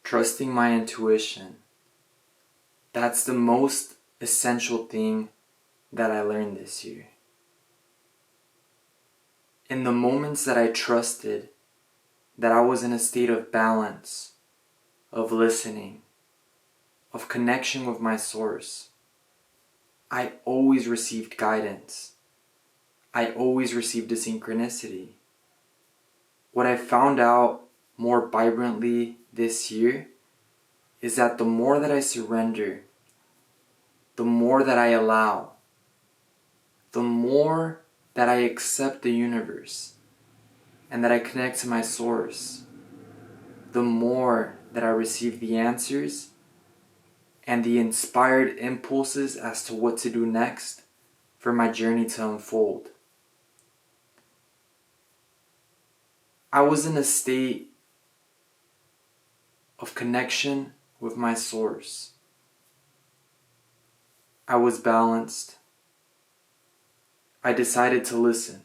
Trusting my intuition. That's the most essential thing that I learned this year. In the moments that I trusted that I was in a state of balance, of listening, of connection with my source, I always received guidance. I always received a synchronicity. What I found out more vibrantly this year is that the more that I surrender, the more that I allow, the more that I accept the universe and that I connect to my source, the more that I receive the answers and the inspired impulses as to what to do next for my journey to unfold. I was in a state of connection with my source. I was balanced. I decided to listen.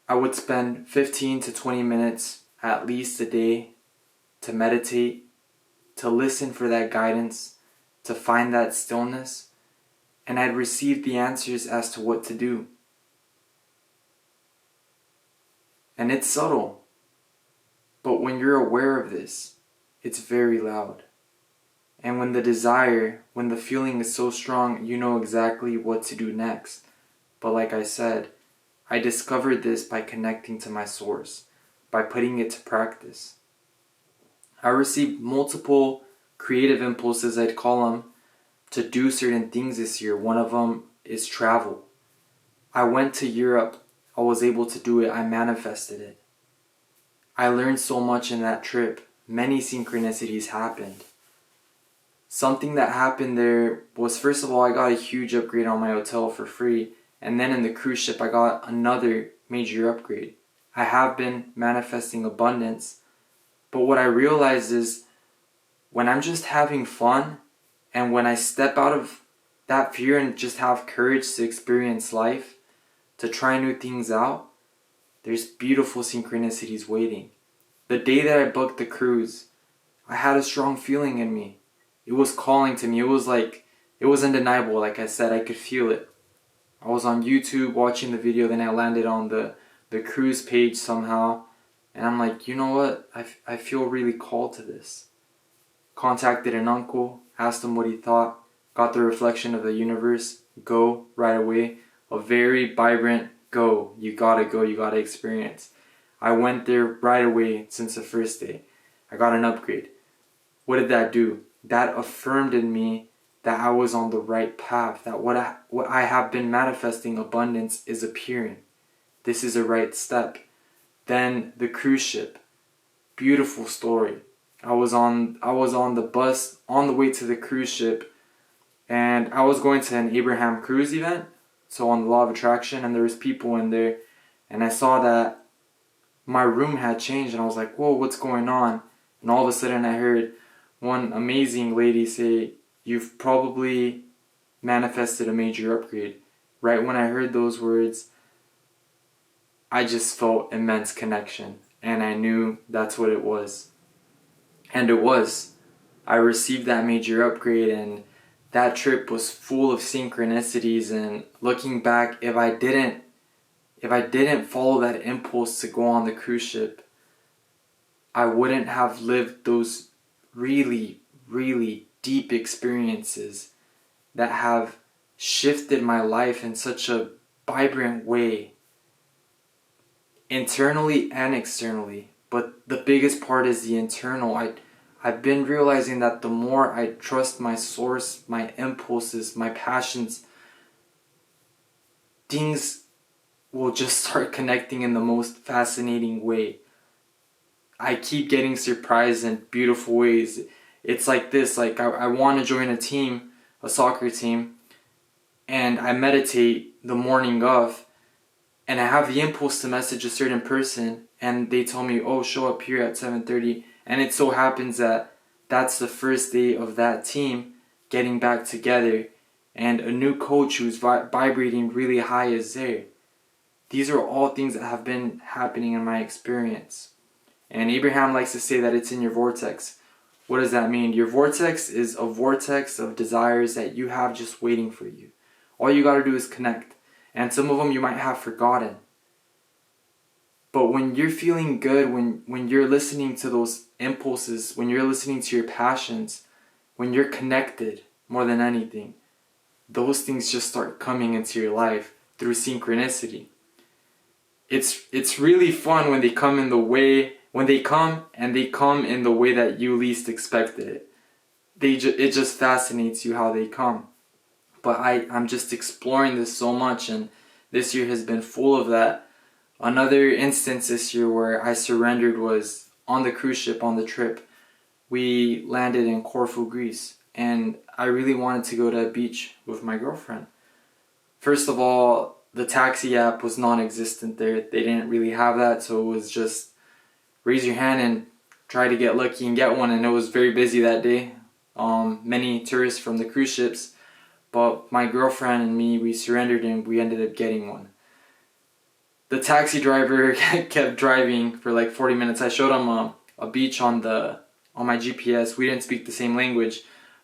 I would spend 15 to 20 minutes at least a day to meditate, to listen for that guidance, to find that stillness, and I'd receive the answers as to what to do. And it's subtle, but when you're aware of this, it's very loud. And when the desire, when the feeling is so strong, you know exactly what to do next. But like I said, I discovered this by connecting to my source, by putting it to practice. I received multiple creative impulses, I'd call them, to do certain things this year. One of them is travel. I went to Europe. I was able to do it. I manifested it. I learned so much in that trip. Many synchronicities happened. Something that happened there was, first of all, I got a huge upgrade on my hotel for free. And then in the cruise ship, I got another major upgrade. I have been manifesting abundance. But what I realized is when I'm just having fun and when I step out of that fear and just have courage to experience life, to try new things out, there's beautiful synchronicities waiting. The day that I booked the cruise, I had a strong feeling in me. It was calling to me. It was undeniable. Like I said, I could feel it. I was on YouTube watching the video, then I landed on the cruise page somehow. And I'm like, you know what? I feel really called to this. Contacted an uncle, asked him what he thought, got the reflection of the universe, go right away. A very vibrant go. You gotta go, you gotta experience. I went there right away since the first day. I got an upgrade. What did that do? That affirmed in me that I was on the right path, that what I have been manifesting, abundance, is appearing. This is a right step. Then the cruise ship. Beautiful story. I was on the bus on the way to the cruise ship, and I was going to an Abraham cruise event, so on the law of attraction, and there was people in there, and I saw that my room had changed, and I was like, whoa, what's going on? And all of a sudden I heard one amazing lady say, you've probably manifested a major upgrade. Right when I heard those words, I just felt immense connection, and I knew that's what it was. And it was. I received that major upgrade, and that trip was full of synchronicities. And looking back, if I didn't follow that impulse to go on the cruise ship, I wouldn't have lived those really, really deep experiences that have shifted my life in such a vibrant way, internally and externally. But the biggest part is the internal. I've been realizing that the more I trust my source, my impulses, my passions, things will just start connecting in the most fascinating way. I keep getting surprised in beautiful ways. It's like this, like I want to join a team, a soccer team, and I meditate the morning of, and I have the impulse to message a certain person, and they tell me, oh, show up here at 7:30, and it so happens that that's the first day of that team getting back together, and a new coach who's vibrating really high is there. These are all things that have been happening in my experience. And Abraham likes to say that it's in your vortex. What does that mean? Your vortex is a vortex of desires that you have just waiting for you. All you got to do is connect. And some of them you might have forgotten. But when you're feeling good, when you're listening to those impulses, when you're listening to your passions, when you're connected more than anything, those things just start coming into your life through synchronicity. It's really fun when they come in the way, when they come and they come in the way that you least expected it. It just fascinates you how they come. But I'm just exploring this so much, and this year has been full of that. Another instance this year where I surrendered was on the cruise ship on the trip. We landed in Corfu, Greece, and I really wanted to go to a beach with my girlfriend. First of all, the taxi app was non-existent there. They didn't really have that, so it was just raise your hand and try to get lucky and get one, and it was very busy that day. Many tourists from the cruise ships, but my girlfriend and me, we surrendered and we ended up getting one. The taxi driver kept driving for like 40 minutes. I showed him a beach on my GPS. We didn't speak the same language,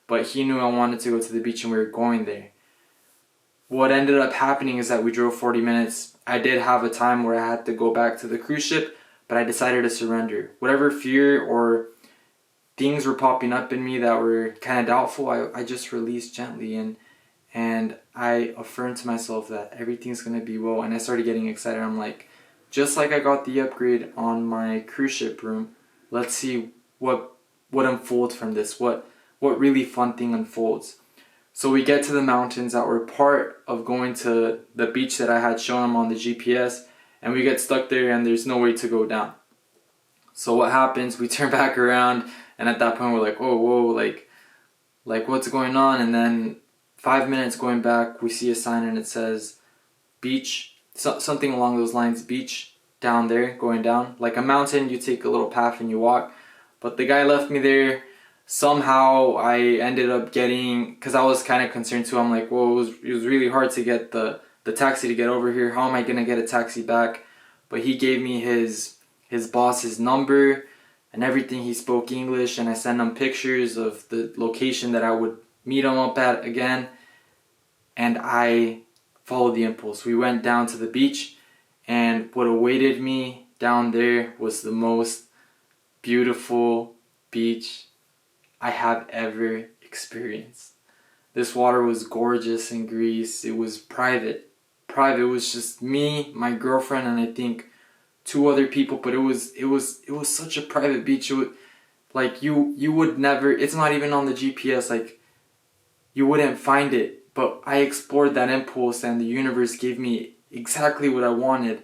but he knew I wanted to go to the beach and we were going there. What ended up happening is that we drove 40 minutes. I did have a time where I had to go back to the cruise ship, but I decided to surrender. Whatever fear or things were popping up in me that were kind of doubtful, I just released gently, and I affirmed to myself that everything's going to be well, and I started getting excited. I'm like, just like I got the upgrade on my cruise ship room, let's see what unfolds from this, what really fun thing unfolds. So we get to the mountains that were part of going to the beach that I had shown them on the GPS, and we get stuck there and there's no way to go down. So what happens, we turn back around, and at that point we're like, oh, whoa, like what's going on? And then 5 minutes going back, we see a sign and it says beach, something along those lines, beach down there, going down. Like a mountain, you take a little path and you walk. But the guy left me there. Somehow I ended up getting, because I was kind of concerned too, I'm like, whoa, it was really hard to get the taxi to get over here. How am I going to get a taxi back? But he gave me his boss's number and everything. He spoke English, and I sent him pictures of the location that I would meet him up at again, and I followed the impulse. We went down to the beach, and what awaited me down there was the most beautiful beach I have ever experienced. This water was gorgeous in Greece. It was private. It was just me, my girlfriend, and I think 2 other people, but it was such a private beach. It would, like you would never, it's not even on the GPS, like you wouldn't find it. But I explored that impulse, and the universe gave me exactly what I wanted.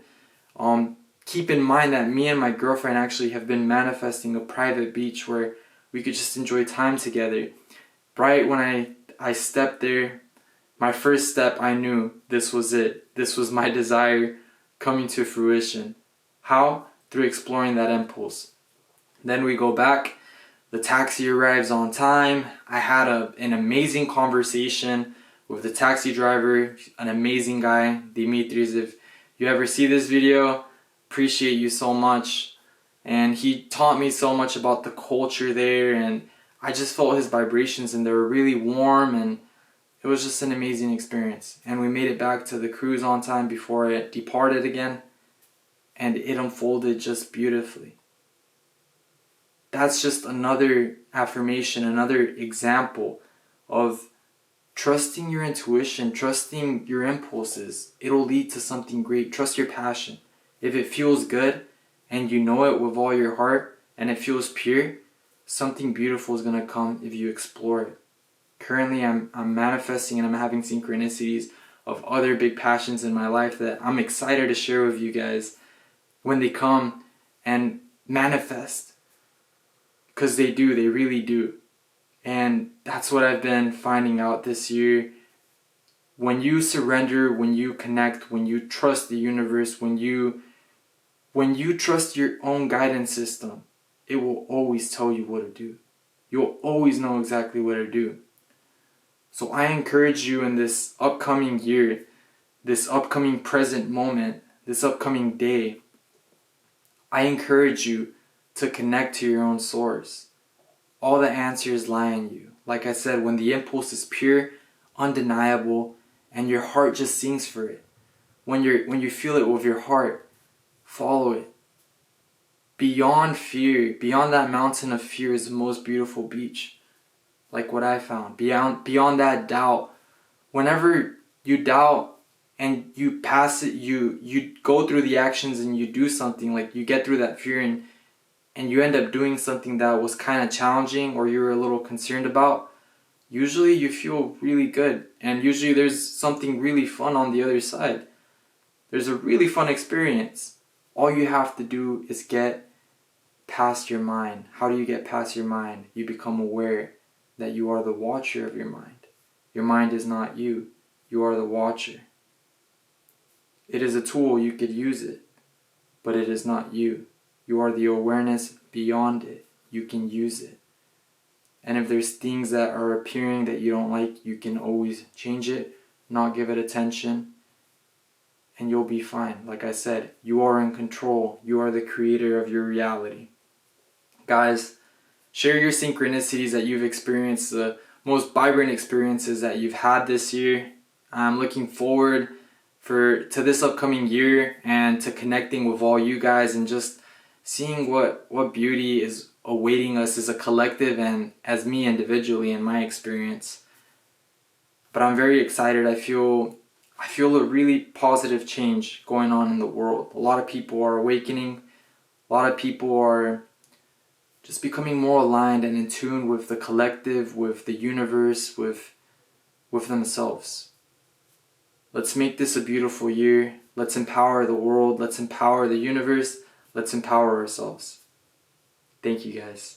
Keep in mind that me and my girlfriend actually have been manifesting a private beach where we could just enjoy time together. Right when I stepped there, my first step, I knew this was it. This was my desire coming to fruition. How? Through exploring that impulse. Then we go back. The taxi arrives on time. I had an amazing conversation with the taxi driver, an amazing guy, Dimitris. If you ever see this video, appreciate you so much. And he taught me so much about the culture there, and I just felt his vibrations, and they were really warm, and it was just an amazing experience. And we made it back to the cruise on time before it departed again, and it unfolded just beautifully. That's just another affirmation, another example of trusting your intuition, trusting your impulses. It'll lead to something great. Trust your passion. If it feels good and you know it with all your heart and it feels pure, something beautiful is going to come if you explore it. Currently, I'm manifesting and I'm having synchronicities of other big passions in my life that I'm excited to share with you guys when they come and manifest. Because they do, they really do. And that's what I've been finding out this year. When you surrender, when you connect, when you trust the universe, when you trust your own guidance system, it will always tell you what to do. You'll always know exactly what to do. So I encourage you in this upcoming year, this upcoming present moment, this upcoming day, I encourage you to connect to your own source. All the answers lie in you. Like I said, when the impulse is pure, undeniable, and your heart just sings for it. When you feel it with your heart, follow it. Beyond fear, beyond that mountain of fear is the most beautiful beach. Like what I found. Beyond that doubt. Whenever you doubt and you pass it, you go through the actions and you do something, like you get through that fear and you end up doing something that was kind of challenging or you were a little concerned about, usually you feel really good. And usually there's something really fun on the other side. There's a really fun experience. All you have to do is get past your mind. How do you get past your mind? You become aware that you are the watcher of your mind. Your mind is not you. You are the watcher. It is a tool, you could use it, but it is not you. You are the awareness beyond it. You can use it. And if there's things that are appearing that you don't like, you can always change it, not give it attention, and you'll be fine. Like I said, you are in control. You are the creator of your reality. Guys, share your synchronicities that you've experienced, the most vibrant experiences that you've had this year. I'm looking forward to this upcoming year and to connecting with all you guys and just seeing what beauty is awaiting us as a collective and as me individually in my experience. But I'm very excited. I feel a really positive change going on in the world. A lot of people are awakening. A lot of people are just becoming more aligned and in tune with the collective, with the universe, with themselves. Let's make this a beautiful year. Let's empower the world. Let's empower the universe. Let's empower ourselves. Thank you guys.